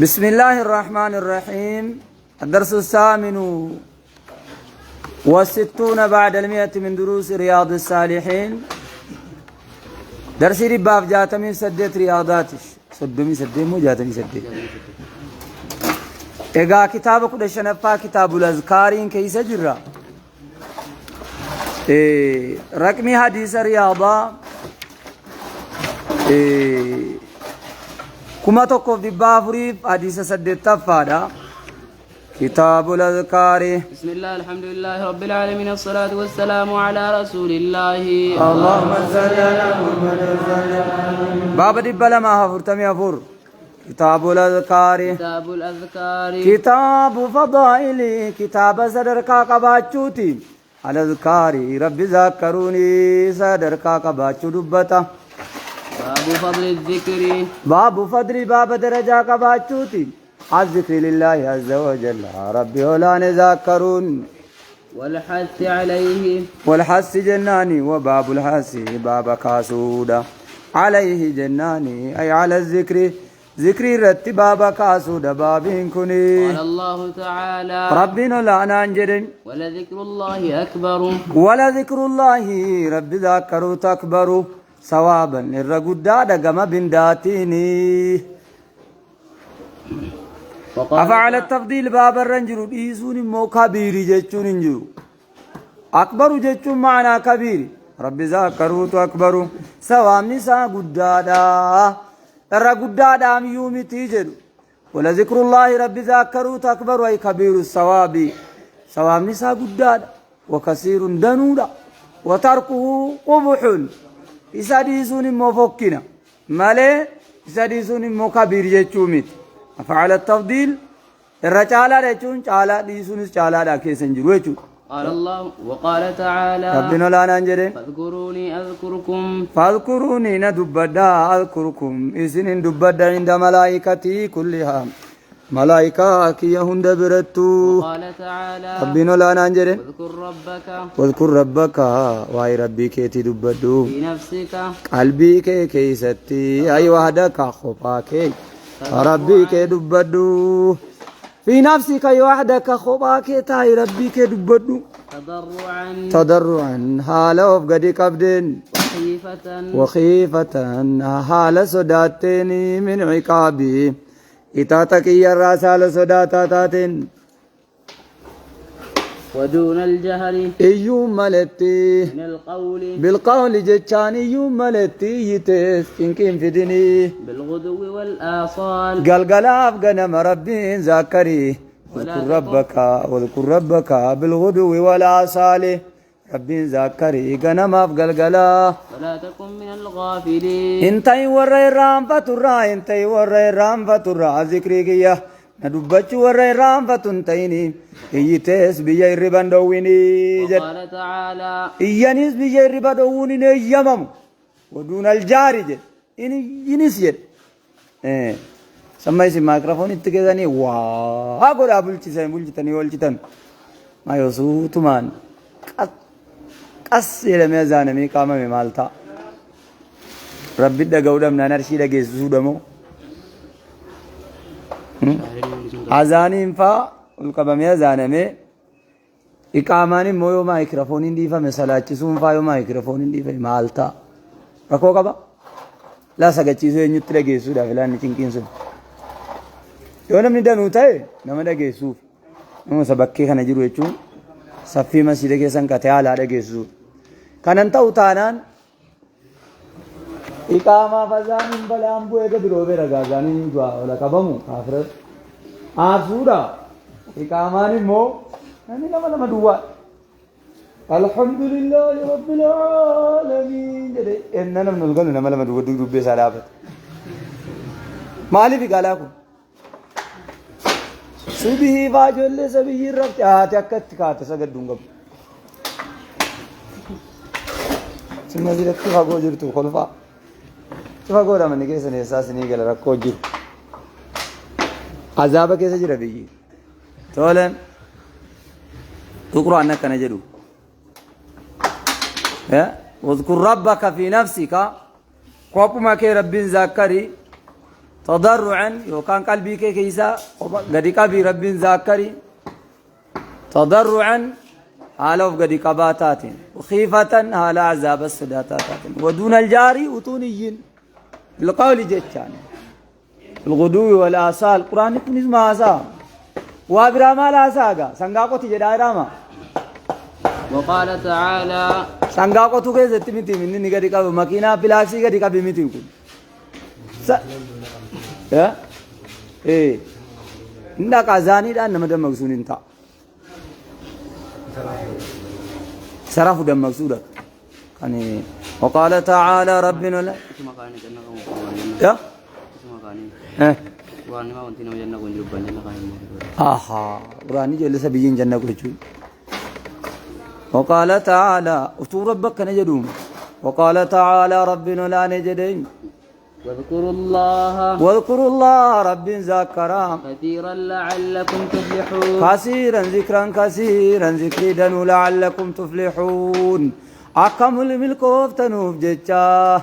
بسم الله الرحمن الرحيم. الدرس الثامن والستون بعد المئة من دروس رياض الصالحين. درس رباف جاتمي سدت رياضاتش صدمي سدت مو جاتمي سدت إيقا كتابك دشنفا كتاب الأذكارين كيس جرى رقمي حديث رياضة كما توقف دبافريف حديث سدت تفادا كتاب الأذكار. بسم الله الحمد لله رب العالمين الصلاة والسلام على رسول الله اللهم صل على محمد باب دبلا ما فرتمي أفور. كتاب الأذكار كتاب الأذكار كتاب فضائل كتاب صدركا قباچوتي الأذكار رب ذكروني صدركا قباچو دبتا. باب فضل الذكر باب فضل باب درجة قباچوتي الذكر لله عز وجل ربي ولا نذكرون والحث عليه والحث جناني وباب الحث باب كاسودا عليه جناني أي على الذكر ذكر رت باب كاسودا بابين كني. قال الله تعالى ربنا لا ننجرن ولذكر الله أكبر ولا ذكر الله رب ذكروا تكبر ثوابا الرغدا دغم بنداتيني. أفعل التفضيل باب الرنجر ديسون موكا بيري جچون انجو أكبر جچون معنى كبير رب ذكروا أكبر ثواب نساء قدادا الرغدا ميومي تيجر ولا ذكر الله رب ذكروا أكبر أي كبير الثواب ثواب نساء قدادا وكثير دنودا وتركه قبح إساديسون موفكنا مالي إساديسون موكا بيري جچوميت. أفعل التفضيل الرجالة رجون جالا ديسونس جالا داكيسن جروچو. قال الله وقال تعالى ربنا لا ننجرين فاذكروني أذكركم فاذكروني ندبدا أذكركم إذن دبدا عند ملائكتي كلها ملائكة كي هند برتو. قال تعالى ربنا لا ننجرين واذكر ربك واي ربي كيتي دبدو في نفسك قلبي كي ستي أي وحدك خفاك ربي كي دبدو في نفسك وحدك خباك تاي ربي كي دبدو تضرعا حالا وفقدي قبدين وخيفة حالا صداتيني من عقابي إتاتك يراس حالا صداتاتين ودون الجهل إيوم ملتي من القول بالقول جتشان إيوم ملتي يتس إنكين في ديني بالغدو والآصال قلقلاف قنم ربي ذاكري واذكر ربك بالغدو والآصال ربي ذاكري قنماف قلقلا. ولا تكن من الغافلين انتي ورّي رام فترى انتي ورّي رام فترى ذكري قيه ندبچ ورّي رام فتنتيني إيتس بيجي الربان دويني. وقال تعالى إيانيس بيجي الربان دويني يمم ودون الجاري جد إنيس جد سمعي سي مايكروفون اتكذاني واه أقول بلجتني والجتن ما يوسو تمان قس إلى ميزان مي قامة مي مالتا ربي دا قودا من نرشي دا جيسو دمو أذانين فا القبامي أذانمي إقاماني مويو مايكروفون دي فا مثلا چسون فا يو مايكروفون دي فا مالتا ركو قبا لا سگا چیزو نيوت دا جيسو دا فلان نچنكين سن يو نمني دا نوتا ہے نما دا جيسو نمو سبكي خانا جرو يچون صفي مسجد كيسان كتيالا دا جيسو كاننتا اتانان إقامة فزانين بلان بوئے کا بروبے رگا زانین دعا ولا کبمو آفرت آسودا إقاماني مو نمي لما دعا الحمد لله رب العالمين جدي إننا من الغن نما لما دعا دبي سالافت مالي في قالاكم سبه فاجول سبه رب آتي أكت كات سجد دونغم ثم زيرت فاقو جرتو خلفا فاقو رامن كيسا نحساس نيجل ركو جر عذاب كيسا جرى بيجي تولن تقرأ أنك نجدو واذكر ربك في نفسك قوم ما كي رب ذكري تضرعا يوكان قلبي كيسا قد قبي رب ذاكري تضرعا على قد قباتات وخيفة على عذاب السداتات ودون الجاري وطونيين القول جتان الغدو والآصال القرآن يكون اسمها آصال وابراما لا ساقا سنقاقو تجد آراما وقال تعالى سنقاقو تغيز اتمتي مني قد قبي مكينة بلاكسي قد قبي متي يا ايه عندك أذاني ده أنا مدام مقصود انت سرف دم مقصودة يعني وقال تعالى ربنا لا يا آها قراني جلس بيجين جنة كوجو وقال تعالى أتو ربك نجدوم وقال تعالى ربنا لا نجدين واذكروا الله رب ذاكرا كثيرا لعلكم تفلحون كثيرا ذكرا كثيرا ذكرا لعلكم تفلحون أكمل ملكوف تنوف جتشا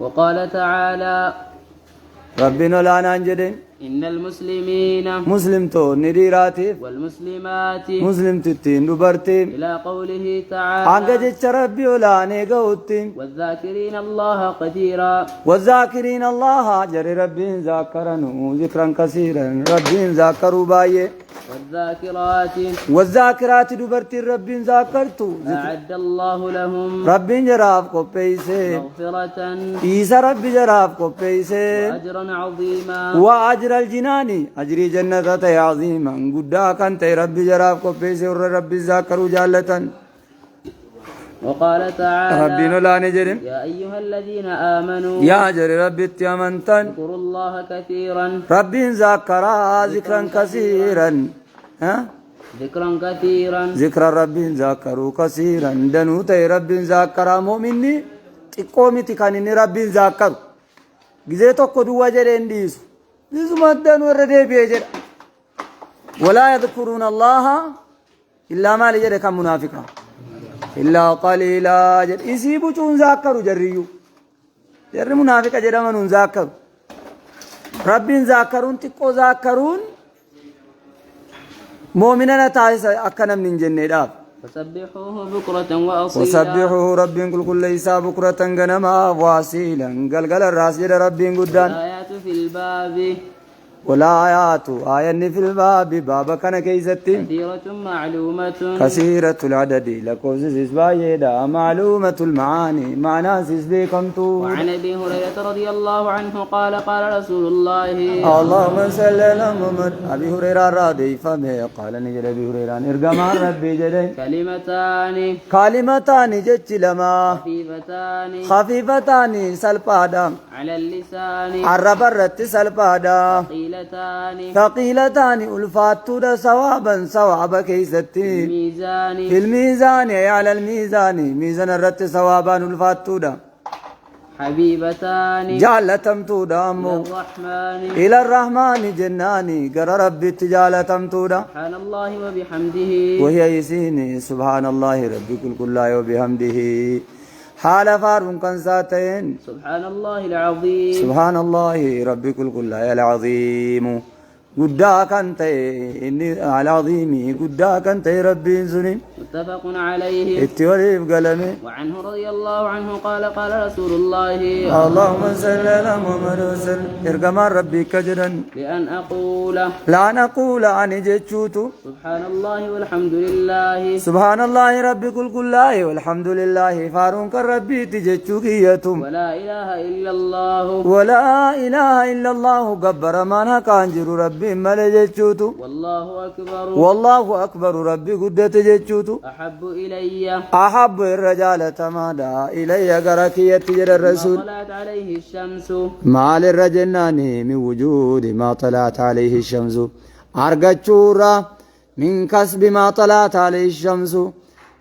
وقال تعالى ربنا لا ننجدين إن المسلمين مسلم تو نديراتي والمسلمات مسلم تتين دبرتين إلى قوله تعالى آنجا جتشا ربي ولا نيقوتين والذاكرين الله كثيرا والذاكرين الله جري ربين ذاكرنو ذكرا كثيرا ربين ذاكروا بايه والذاكرات والذاكرات دبرتين ربين ذاكرتو أعد الله لهم ربين جراف قبيسي مغفرة إيسا ربي جراف قبيسي وأجرا عظيما وأجر الجنان أجري جنة تي عظيما قدا كان تي ربي جراف قبيسي ور ربي ذاكروا جالة وقال تعالى ربنا لا نجرم يا أيها الذين آمنوا يا جري ربي اتيامنتن اذكروا الله كثيرا ربي ذاكرا ذكرا كثيرا ها ذكرا كثيرا ذكر ربي ذاكروا كثيرا دنو تي ربي ذاكرا مؤمني تقومتي كان ربي ذاكر جزيتو كدو وجرين ديسو ديسو مدن ورده بيجر ولا يذكرون الله إلا ما لجر كم منافقا إلا قليلا جر إسيبو چون ذاكروا جريو جر منافقا جر من ذاكر ربي ذاكرون تقو ذاكرون مؤمننا تايس أكنا من جنة داب فسبحوه بكرة وأصيلا وسبحوه ربي كل ليس بكرة غنما واصيلا قلقل الراس جد ربي قدان الآيات في الباب ولا آيات آية في الباب بابا كان كيستي كثيرة معلومة كثيرة العدد لكوز سبايدا معلومة المعاني معنى سبيكمتو وعن أبي هريرة رضي الله عنه قال قال رسول الله اللهم صل على محمد أبي هريرة رضي فمه قال نجد أبي هريرة إرجمان ربي جدي كلمتان جت لما خفيفتان سلبادا على اللسان عرب الرت سلبادا ثقيلتان ألفاتو ثوابا ثواب كيستي في الميزان على الميزان ميزان الرت ثوابا ألفاتو حبيبتان جالتمتو دامو إلى الرحمن جناني قر ربي تجالتمتو دا سبحان الله وبحمده وهي يسيني سبحان الله ربي كل وبحمده حال فارون كان ساتين سبحان الله العظيم سبحان الله ربي كل العظيم قدا كنت إني العظيم قدا كنت ربي سنين متفق عليه اتوليف قلمي وعنه رضي الله عنه قال قال رسول الله اللهم صل على محمد وسلم ارجما ربي كجرا لا نقول عن جتشوتو سبحان الله والحمد لله سبحان الله ربي كل والحمد لله فارون كربي تجتشوكيتم ولا إله إلا الله ولا إله إلا الله قبر مانا كانجر ربي ملي جتشوتو والله أكبر ربي قدت جتشوتو أحب الرجال تمادا إلي قركية تجر الرسول طلعت عليه الشمس ما للرجناني من وجود ما طلعت عليه الشمس أرقى من كسب ما طلعت عليه الشمس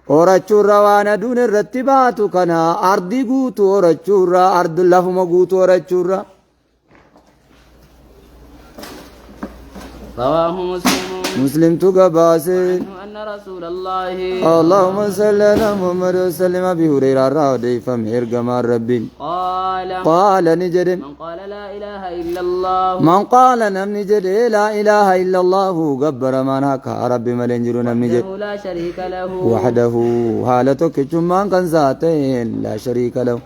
أورچورا وانا دون الرتبات كنا أرضي قوتو أورچورا أرض اللهم قوتو أورچورا رواه مسلم تقباسي أن رسول الله اللهم صل على محمد وسلم أبي هريرة رضي فمهر جمال ربي قال قال نجد من قال لا إله إلا الله من قال نمني جد لا إله إلا الله قبر مناك ربي ملنجر نمني جد وحده لا شريك له وحده حالتك جمان كان ذاتين لا شريك له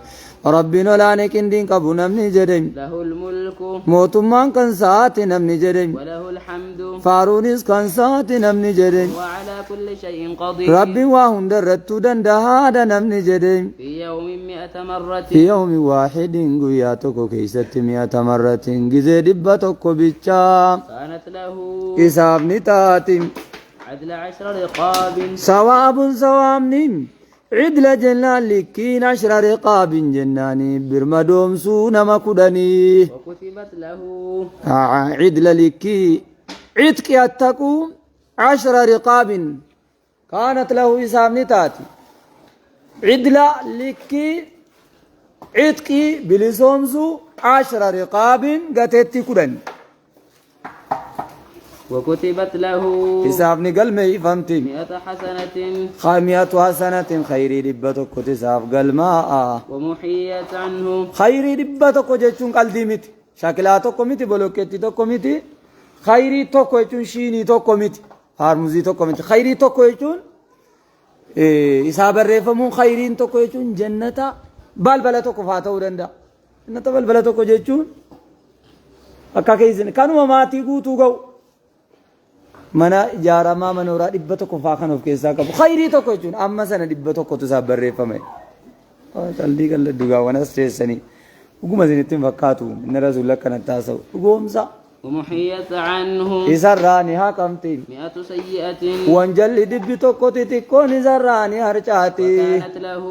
ربنا لا نكن دين قبو نمني جد له الملك موتمان كان ساتي نمني جد وله الحمد فارونيس كان ساتي نمني جد وعلى كل شيء قدير ربي واهن درت دندهادا نمني جد في يوم 100 مرة في يوم واحد قياتك كيست 100 مرة جزي دبتك بيتشا كانت له حساب نتاتي عدل 10 رقاب ثواب ثوامن عدل جنان لكين 10 رقاب جناني برمدوم سونا مكدني وكتبت له عدل لكي عتك يتقو 10 رقاب كانت له حساب نتاتي عدل لكي عتكي بلسومسو 10 رقاب قتتي كدن وكتبت له حسابني قلمي فهمتي 100 حسنة 100 حسنة خيري دبتك تساف قلماء ومحيت عنه خيري دبتك جتشون قلدي متي شكلاتك متي بلوكيتي تك متي خيري تك جتشون شيني تك متي هارمزي تك متي خيري تك جتشون حساب الرفمون خيرين تك جتشون جنة بلبلة تك فاتو دندا جنة بلبلة تك جتشون أكاكيزن كانوا ماتي قوتو قو mana ijaaramaa manooraa 100 faa kan of keessaa qabu khayrii tokko jechuun amma sana 100 tu isaa barreeffame qalbii qalladdu gaawwanas teessanii dhuguma isinitti fakkaatu inni rasuula kana taasa'u dhugoomsa ومحيت عنه isarraani haa qabtiin 100 سيئة wanjalli 100 xixiqqoon isarraani harcaati وكانت له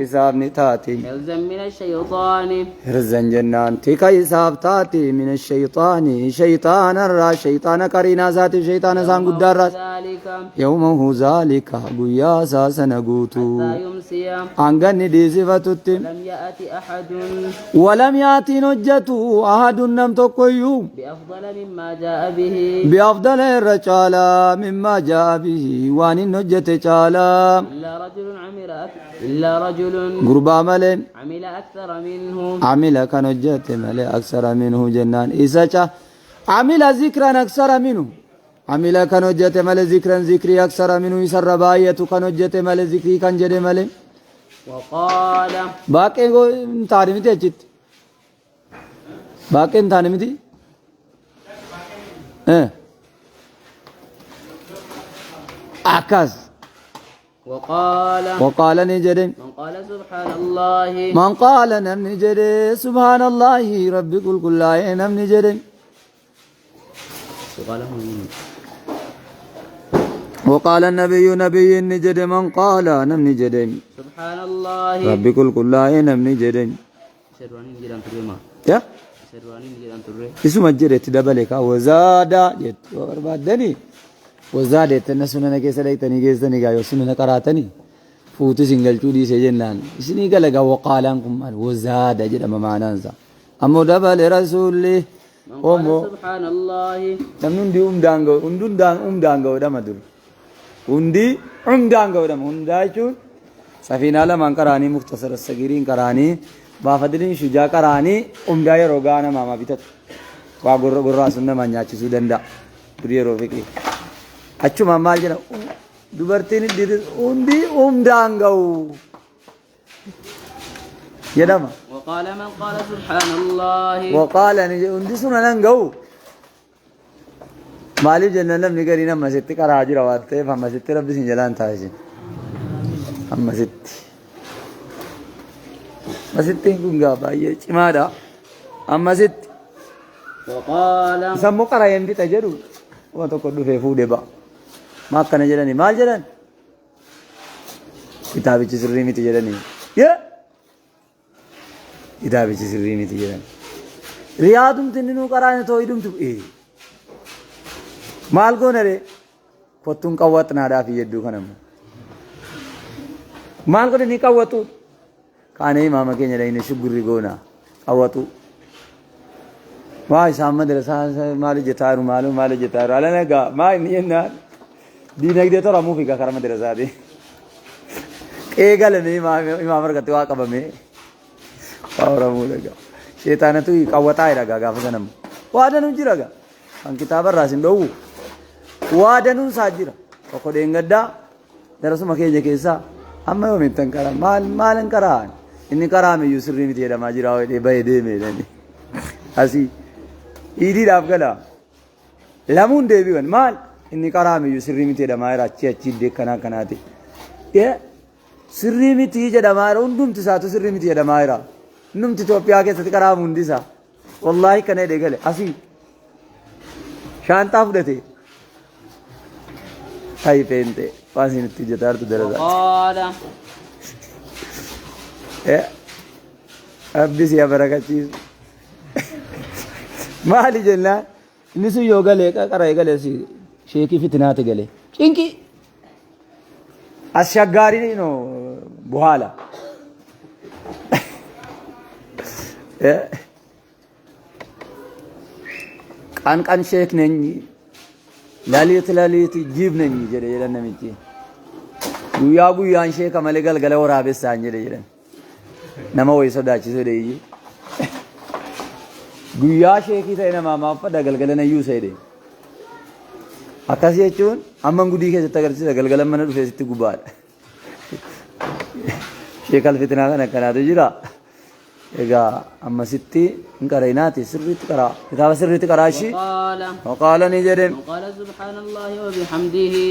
isaabni taati حفظا من الشيطان hirzan jennaan tika isaaf taati min ashayxaani shayxaana irraa shayxaana qariinaa isaati shayxaana isaan guddaa irraa ذلك yawmahu zaalika guyyaa isaa sana guutuu حتى يمسي hanganni dhiisifatutti لم يأت أحد walam yaatiin hojjetu ahadun nam tokkoyyuu بأفضل مما جاء به biafdala irra caalaa mimmaa jaa'a bihi waan hin hojjete caalaa إلا رجل gurbaa malee عمل أكثر منه amila kan hojjete malee aksara minhu jennaan isa ca amila zikran aksara minhu amila kan hojjete malee zikran zikrii aksara minhu isarra baay'atu kan hojjete malee zikrii kan jedhe malee وقال baaqeen taane miti achitti baaqeen taane miti أكاس وقال نجد من قال سبحان الله من قال نم نجد سبحان الله ربي كل نم نجد وقال النبي نبي نجد من قال نم نجد سبحان الله ربي كل نم نجد يا اسم الجرة دبلك وزاد جت وبعدني وزاد النسون أنا كيس ليتني كيس تاني جاي وسون قراتني فوت سينجل تودي سجنان إسني قال لك وقال أنكم وزاد جد ما معنا نزا أمو دبل رسول أمو سبحان الله تمنون دي دانغو دانغو ده مدور دي دانغو ده دايشون سفينة لما كراني مختصر الصغيرين كراني بافدرين شجاع كراني داي روغانا ماما بيتت واغور غورا سنة ما نياچي سودندا بريرو فيكي أشوف مال جنا دوبارتين دير دي دانغو يدما وقال من قال سبحان الله وقال دي سنة نانغو مالي جنة لم نكرينا مسجد كراجي رواتة فمسجد ربي سنجلان تاجين هم مسجد مسجد كونغا باي چمادا هم مسجد وقال سمو كراين دي تجرو واتو كدو في فودي با ما كان جلاني مال جلان كتابي سري ميت جلاني يا كتابي سري ميت جلاني رياضم تنينو كراين تو يدوم تو ايه maal goonare pottuun qawwaxnaadhaaf yedduu kanammo maal godhe ni qawwaxu kaanee imaama keenya dhayne shugurri goona qawwaxu waa isaan madrasaa maal jetaaru maal jetaaru alana gaa maa inni jennaan diinagdee toramuuf egaa kara madrasaati eegalame imaama argatte waa qabame Oromoo dhagaa. Sheexaanatu qawwataa jedha gaafa sanammoo. Waadanuu jira gaa. Kan kitaaba irraas hin dhoowwu. Waadanuu isaa jira. Tokko dheengaddaa darasuma keenya keessaa amma yoomittan qaraa maal hin qaraan inni qaraamiyyuu sirrii miti jedhamaa jira wayi bahee deemee jedhanii. Asii iidiidhaaf gala. Lamuun deebi'an maal inni qaraamiyyuu sirrii miti jedhamaa jira achi iddee akkanaa akkanaati. Sirrii miti jedhamaa jira hundumti isaatu sirrii miti jedhamaa jira. Hundumti Itoophiyaa keessatti qaraamu hundi isaa. Wallaahi kana hidhee gale asii shaantaa fudhatee. Tayi peente waan isin itti hojjetaartu dalagaa. Rabbi si barakachiisu. Maali jennaan inni sun yoo galee qara'ee galee sheekii fitinaati galee. Cinqii as shaggaarii buhaala. Qanqan sheek neenyi. Laliit jiib neenyi jedhe jedhan namichi. Guyyaa guyyaan sheeka malee galgala waraabessaan jedhe jedhan. Nama wayii sodaachisuu dheeyyi. Guyyaa sheekii ta'e namaa maaf fadha galgala nayyuu seede. Akkas jechuun amma gudii keessatti agarsiisa galgala mana dhufee sitti gubbaadha. Sheekal fitinaa kan akkanaatu jira. Egaa amma sitti hin qara'inaati sirriitti qaraa kitaaba sirriitti qaraa ishii. Waqaala ni jedhe.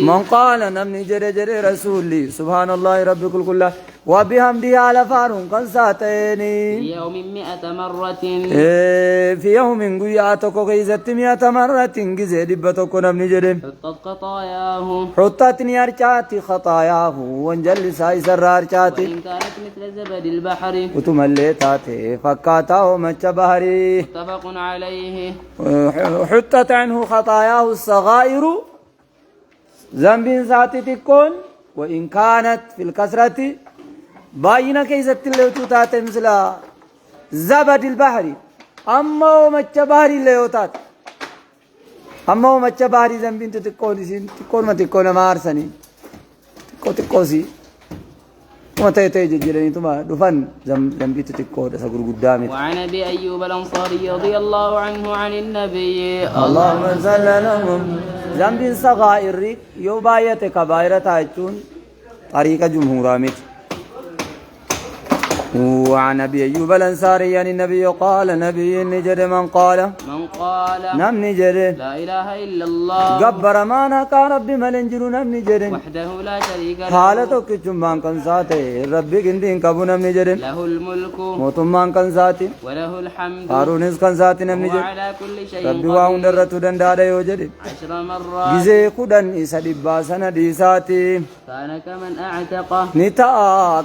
Man qaala namni jedhe rasuulli subhaanallahi rabbi kulqullaa وبحمده على فارون كان ساتيني في يوم 100 مرة في يوم قياتك وغيزت 100 مرة جزي دبتك نمني جرم حطت خطاياه حطتني أرشاتي خطاياه وانجل ساي سر أرشاتي وإن كانت مثل زبد البحر وتمليتاتي فكاتا ومتش بحري متفق عليه حطت عنه خطاياه الصغائر ذنب ذاتي تكون وإن كانت في الكسرة باينا كيست اللي وتوتات مثل زبد البحر أما ومتش بحري اللي وتات أما ومتش بحري ذنب تكون ما تكون ما أرسني تكوسي متى تيجي ثم دفن ذنب تكون سأقول قدامي. وعن أبي أيوب الأنصاري رضي الله عنه عن النبي اللهم صل لهم ذنب صغائر يوباية كبائر تاجون طريقة جمهور مت. وعن أبي أيوب الأنصاري عن النبي قال نبي نجد من قال نم نجد لا إله إلا الله قبر ما نكا ربي ملنجر نم نجد وحده لا شريك له حالتك جمان كان ذاته ربي كندين كابو نم نجد له الملك موتمان كان ذاته وله الحمد هارونس كان ذاته نم نجد وعلى كل شيء ربي واون درتو دنداده يوجد 10 مرات جزي كودن إسا دباسنا ديساتي كان كمن أعتقه نتا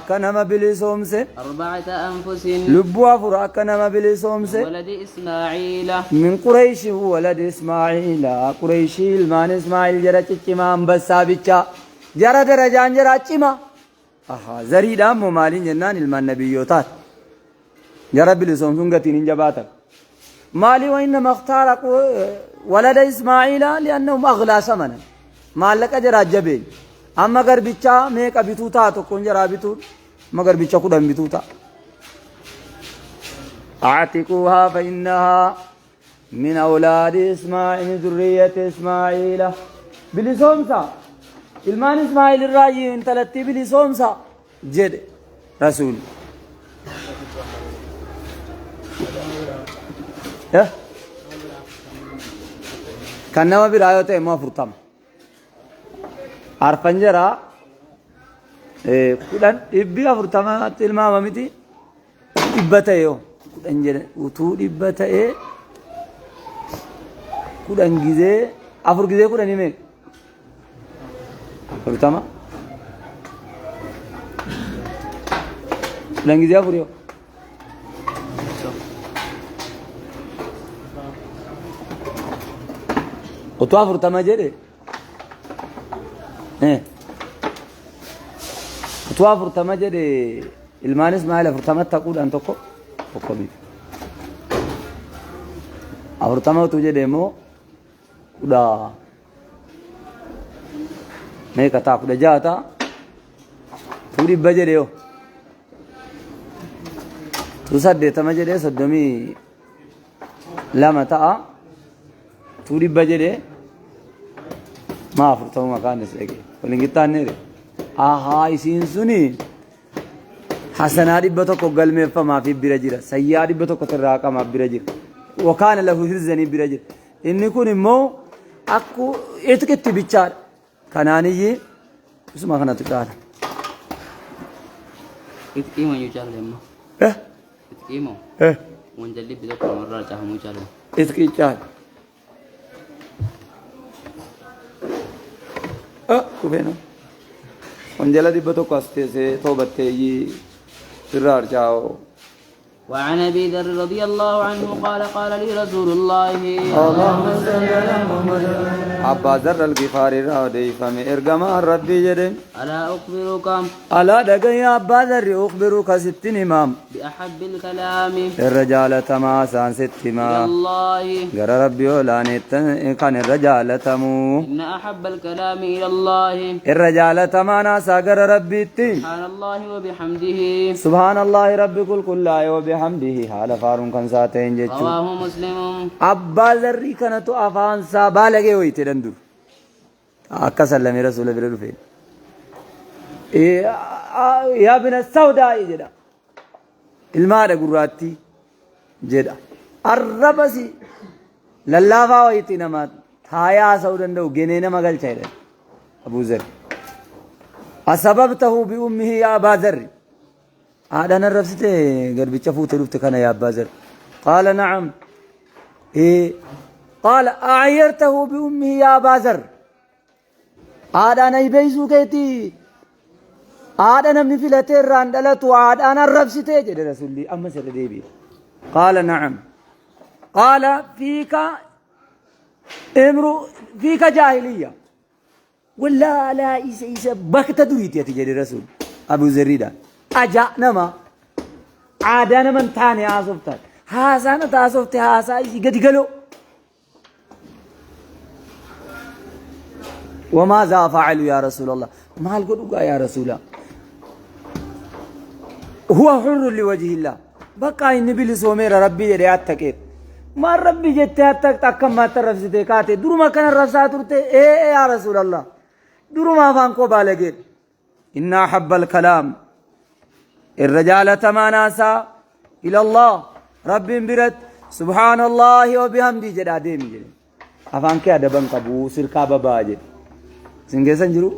كنما بلسومسه 4 أنفس لبوا فرا كنما بلسومسه ولد إسماعيل من قريش ولد إسماعيل قريش المان إسماعيل جرى تشيما بسا بيتشا جرى درجان جرى تشيما زريدا ممالين جنان المان نبيوتات جرى بلسوم سنغتين جباتا مالي وإنما اختار ولد إسماعيل لأنهم أغلى ثمنا مالك جرى جبين أما غير بيتشا ميكا بيتوتا تكون جرى بيتوت مگر بيتشا كودن بيتوتا أعتقوها فإنها من أولاد إسماعيل من ذرية إسماعيل بلسومسا المان إسماعيل الرأي انتلتي بلسومسا جد رسول كنما برايوته ما فرطم أرفنجرا كودن إبيا فرطما تلما مامتي إبتايو كودن وتو إبتاي كودن جزء أفر جزء كودن يمه فرطما كودن جزء أفريو وتو فرطما جري وتو فرطما جري المان إسماعيل فرطما تقول أن تكو وكمي فرطما تujhe demo udah मैं कथा कुछ जाता थोड़ी बजे रहे हो تصدق تمجد صدمي لما تأ توري بجده ما فرتوا مكان نسيك ولين قطان نيري يسين سني حسنا ربته كقل مفا ما في برجيرة سيار ربته كتراكا ما برجير وكان له هرزني برجير إن يكون مو أكو إتكت بيشار كناني يي اسمه خنا تكار إتكيمو يجار لما إيه إتكيمو ونجلي بدك مرة جاهمو جار إتكي جار كوبينو ونجلا ربته كاستي سه توبته يي سرار جاو وعن ابي ذر رضي الله عنه قال قال لي رسول الله اللهم صل على محمد ابا ذر الغفاري راودي فمي ارغما ربي جدن الا اخبركم الا دغ يا ابا ذر اخبرك ستين امام باحب الكلام الرجال تما سان ستما الله غر ربي ولانت كان الرجال تمو ان احب الكلام الى الله الرجال تما ناس غر ربي سبحان الله وبحمده سبحان الله رب كل وبحمده حال فارون كان ساتين جچو رواه مسلم ابا ذري كنتو افان سا بالغه ويت دندو اكا سلم رسول الله في يا ابن السوداء جدا المار غراتي جدا الربسي للافا ويت نما ثايا سودندو گنينا مغل چايد ابو ذر اسببته بامه يا ابا ذر أنا رفسته قرب تشوفه رفت كان يا بازر قال نعم إيه قال أعيرته بأمه يا بازر أنا يبيزو كيتي أنا من فلتر راندلت أنا رفسته جد رسول الله أما سر ديبي قال نعم قال فيك فيك جاهلية ولا لا إيسا بكت دريت يا تجد رسول أبو زريدا أجا نما عادنا من ثاني عاصفتك هاسانا تاسفت هاسا قد قالوا وماذا فعلوا يا رسول الله ما القلوا يا رسول الله هو حر لوجه الله بقى النبي لسومير ربي يرياتك ما ربي جتاتك تكم ما ترفسته كاتي درو ما كان رفساتورته ايه يا رسول الله درو ما فانكو بالغير إن حب الكلام الرجال تماناسا إلى الله رب برت سبحان الله وبحمده جدا ديم جدا أفان كي أدبان قبو سركا بابا جد سنجي سنجرو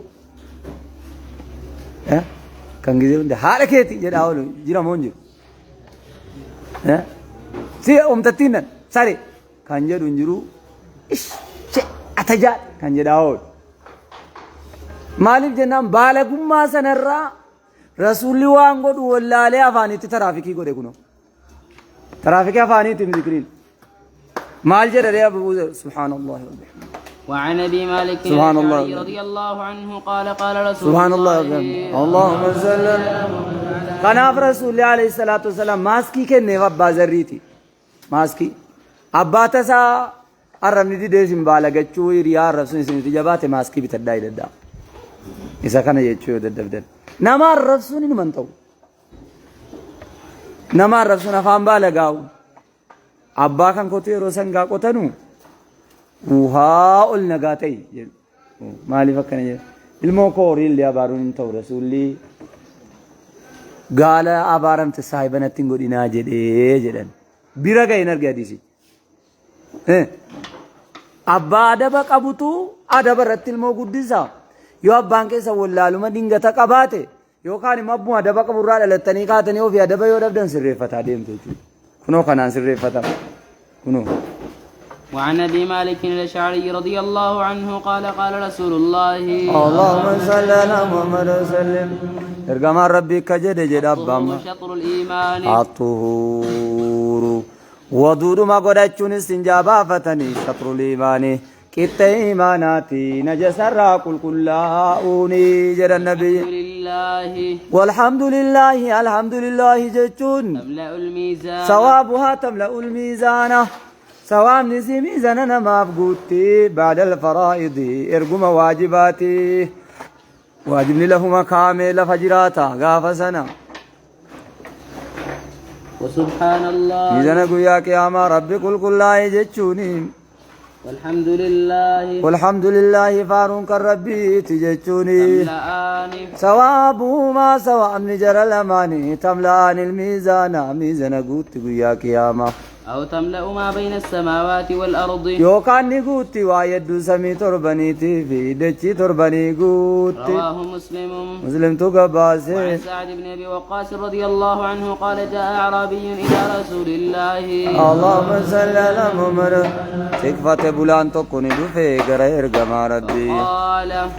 كان جزيرون ده حالة كيتي جدا أولو جرا مونجو سي أمتتين ساري كان جدو نجرو إيش شيء أتجاد كان جدا أول مالك جنام بالغم ما سنرى رسول وان قد ولا لا افاني ترافيكي قد يكونوا ترافيك افاني تمذكرين مال جرى يا ابو سبحان الله وبحمده وعن ابي مالك سبحان الله رضي الله عنه قال قال رسول سبحان الله اللهم صل كان رسول الله عليه الصلاه والسلام ماسكي के नेवा बाजरी थी मास्की अब्बा तसा arrabni didee simbaalaagachuu hiriyaa arrabsuun isiniti jabaate maaskii bitadhaa hidhadhaa isa kana jechuu yoo daddabdan nama arrabsuun inuman ta'u nama arrabsuun afaan baalagaa'u abbaa kan kotu yeroo sangaa qotanu wuhaa ol nagaa ta'e jedhu maaliif akkana jedhu ilmoo koo horiillee abaaruun hin ta'u rasuulli gaala abaaramte saahibanatti hin godhinaa jedhee jedhan bira ga'e hin arge hadiisi abbaa adaba qabutu adaba irratti ilmoo guddisa yoo abbaan keessa wallaaluma dingata qabaate yookaan immoo abbuma adaba qaburraa dhalattanii kaatanii ofii adaba yoo dhabdan sirreeffataa deemtu jechuudha kunoo kanaan sirreeffatama kunoo وعن ابي مالك الاشعري رضي الله عنه قال قال رسول الله اللهم صل على محمد وسلم ارجما ربي كجد جد ابام شطر الايمان الطهور ودود ما قدچون استنجابا فتني شطر الايمان كت ايماناتي نجسرا كلكلاوني جد النبي لله والحمد لله الحمد لله جچون تملا الميزان ثوابها تملا الميزان سوام نسي ميزاننا ما بقوتي بعد الفرائض ارقم واجباتي واجبني لهما كامل فجراتا غاف سنة وسبحان الله ميزانا قويا قياما ربي كل لا يجتشوني والحمد لله فارون كالربي تجتشوني تملأان ثوابهما سواء من جرى الأماني تملأان الميزان ميزانا قويا قياما أو تملأ ما بين السماوات والأرض يوكان نيغوتي وايدو سمي تربنيتي في دچي تربني غوتي رواه مسلم تو غباسه وعن سعد بن أبي وقاص رضي الله عنه قال جاء أعرابي إلى رسول الله اللهم صل على محمد تكفت بولان تو كوني دوفه غير غما ربي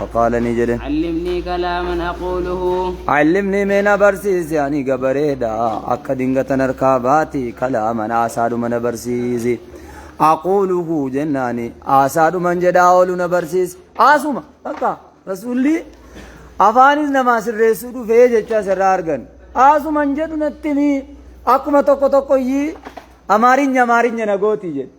فقال نجد علمني كلاما أقوله علمني من برسيس يعني غبريدا اكا دينغتن ركاباتي كلاما اساد من برسيس اقوله جناني اساد من جداول نبرسيس اسما بقى رسولي افانيس نماز الرسول في جچا سرارغن اسما جدو نتني اكما تو يي امارين نغوتي جد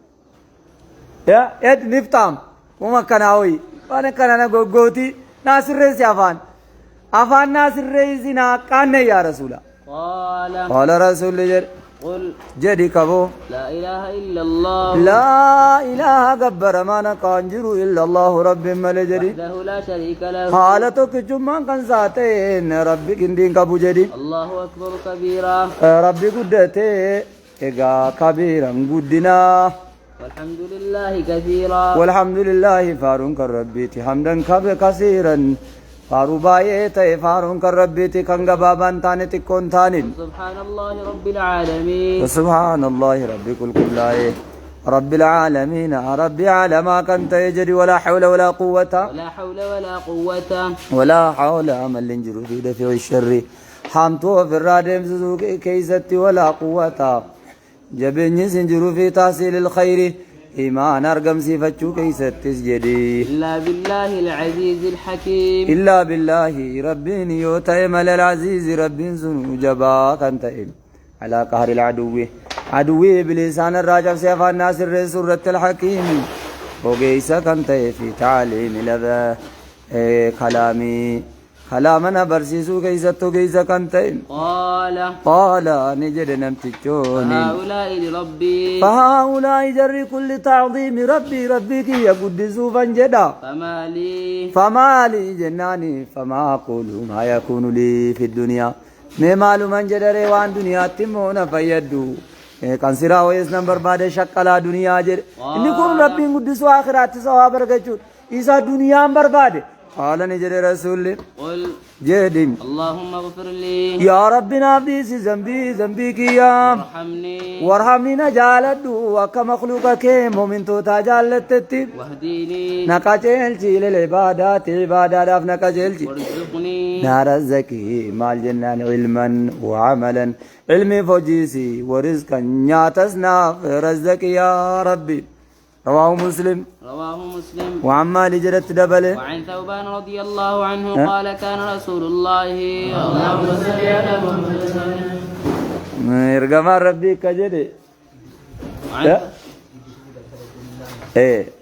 يا اد نفتام وما كناوي وانا كنا غوتي ناصر رسي افان ناصر رسي نا كان يا رسول قال رسول قل جدي كبو لا إله إلا الله لا إله غبر ما نكانجر إلا الله رب ملجري وحده لا شريك له حالتك جمع كان ذاتين ربي كندين كبو جدي الله أكبر كبيرا ربي قدته إغا كبيرا قدنا والحمد لله كثيرا والحمد لله فارون كربيتي حمدا كثيرا فارو بايته فارون كربيتي كان بابان تاني تكون تانين سبحان الله رب العالمين وسبحان الله رب كل رب العالمين ربي على ما كنت يجري ولا حول ولا قوة ولا حول عمل لنجر في دفع الشر حامتو في الرادم سوق كيستي ولا قوة جبني سنجر في تحصيل الخير إيمان أرقم صفتشو كيست جدي إلا بالله العزيز الحكيم إلا بالله ربي يوتيم العزيز ربي سنو جبا كنتئم على قهر عدوي بلسان الراجع سيفا الناس سورة الحكيم وقيسا كنتئ في تعليم لذا كلامنا برسيسو كيستو قيسا كنتئم قال نجد نمتجوني فهؤلاء جري كل تعظيم ربي كي يقدسوا فانجدا فما لي جناني فما أقول ما يكون لي في الدنيا ما معلوم من جدر وان دنيا تمون فيدو كان سرا ويس نمبر بعد شكلا دنيا جر إني كون ربي قدسوا آخرات سوا بركجود إذا دنيا برباد قال نجد رسول قل جدين اللهم اغفر لي يا ربي نافذي ذنبي كيا وارحمني نجالد وكمخلوقك مؤمن توتا جالتتي واهديني نكاجل جيل العبادات عبادات نكاجل وارزقني نار الزكي مال جنان علما وعملا علمي فوجيسي ورزقا نياتسنا رزقك يا ربي رواه مسلم وعما لجرت دبله وعن ثوبان رضي الله عنه قال كان رسول الله اللهم صل على محمد ارغما ربي كجدي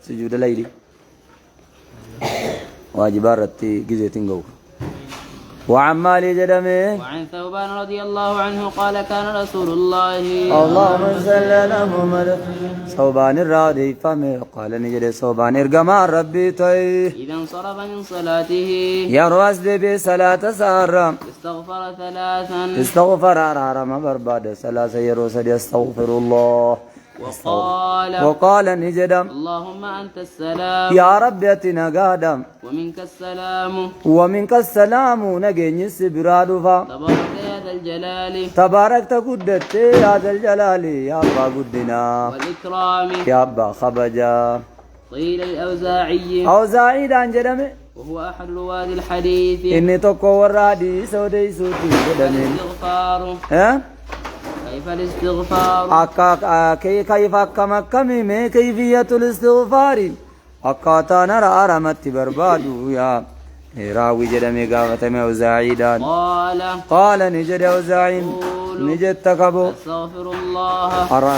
سجود الليل واجبات رتي جزيتين جو وعما لجدمه وعن ثوبان رضي الله عنه قال كان رسول الله اللهم صل على محمد ثوبان الرادي فمه قال نجد ثوبان ارغما ربي توي إذا انصرف من صلاته يا رواس دي صلاة سارة استغفر ما برباد ثلاثة يروس استغفر الله وقال نجدم اللهم أنت السلام يا رب يتنا قادم ومنك السلام نجيني سبرادفا تبارك يا ذا الجلال تبارك تقدت يا ذا الجلال يا أبا قدنا والإكرام يا أبا خبجا قيل الأوزاعي دان جدمه وهو أحد رواد الحديث إني تقوى الحديث ودي سوتي جدمين كيف الاستغفار كيف كم كيفية الاستغفار أكاتا نرى أرمت بربادو يا راوي جدمي قاوة موزاعيدان قال نجد أوزاعين نجد تكبو استغفر الله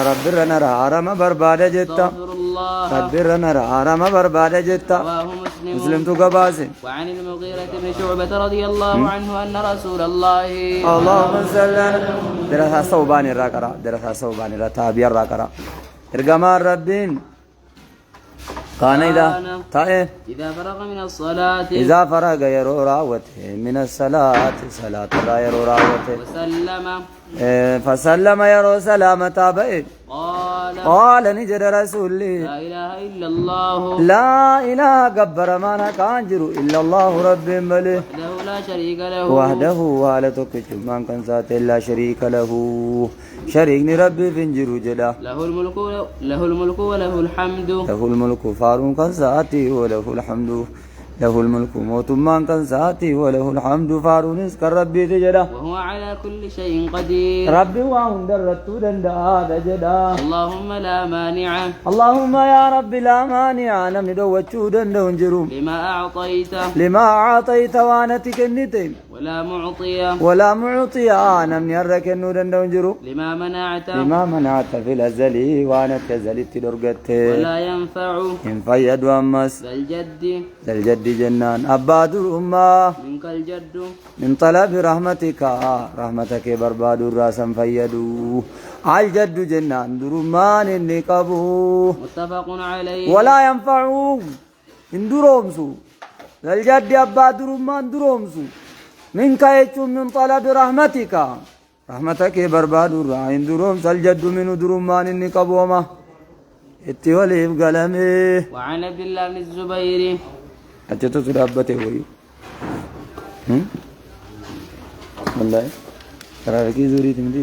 رب نرى أرم برباد جدتا الله. ربنا رأى ما برباد جتا رواه مسلم. مسلم تقباسي. وعن المغيرة بن شعبة رضي الله عنه أن رسول الله اللهم صل على دراسة صوبان الراكرة دراسة صوبان الرتابي الراكرة إرجمان ربين كان إذا تائه إذا فرغ من الصلاة إذا فرغ يرو راوته من الصلاة صلاة لا يرو راوته وسلم فسلم يرو سلامة بئ قال نجد رسولي لا إله إلا الله لا إله قبر مانا كانجر إلا الله رب ملي وحده لا شريك له وحده والتك من كان ذات لا شريك له شريك ربي فنجر جدا له الملك وله الحمد له الملك فارون كان ذاتي وله الحمد له الملك موت من كان ذاتي وله الحمد فارون اسك ربي تجدا وهو على كل شيء قدير ربي وهم درتو دندا جدا اللهم لا مانع اللهم يا رب لا مانع نمن دوچو دندو انجرو لما أعطيت لما أعطيت وانتك النتين ولا معطي ولا معطي نمن يرك النو دندو انجرو لما منعت لما منعت في الأزلي وانت زلت درقت ولا ينفع إن فيد وامس ذا الجد الجد جنان أباد الأمة منك الجد من طلب رحمتك رحمتك برباد الراسم فيدو الجد جنان درمان النقبو متفق عليه ولا ينفعو إن درومسو الجد أباد الرمان درومسو منك يجو من طلب رحمتك رحمتك برباد الرا إن درومس الجد من درمان النقبو ما اتولي بقلمي. وعن عبد الله بن الزبير أجتو سرابته وي والله ترى ركي زوري تمدي